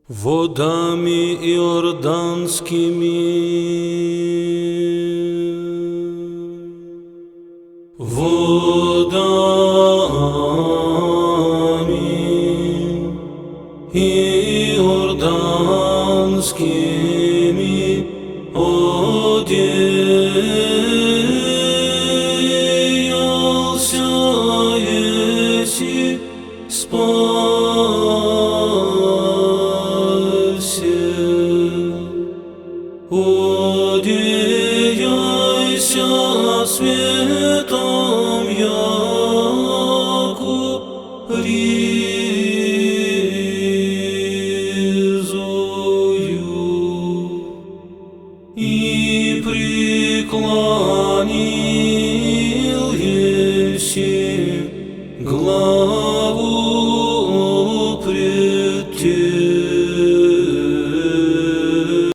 водами иорданскими, водами иорданскими оделся еси спасе. Одеяйся светом, яко ризою, и преклони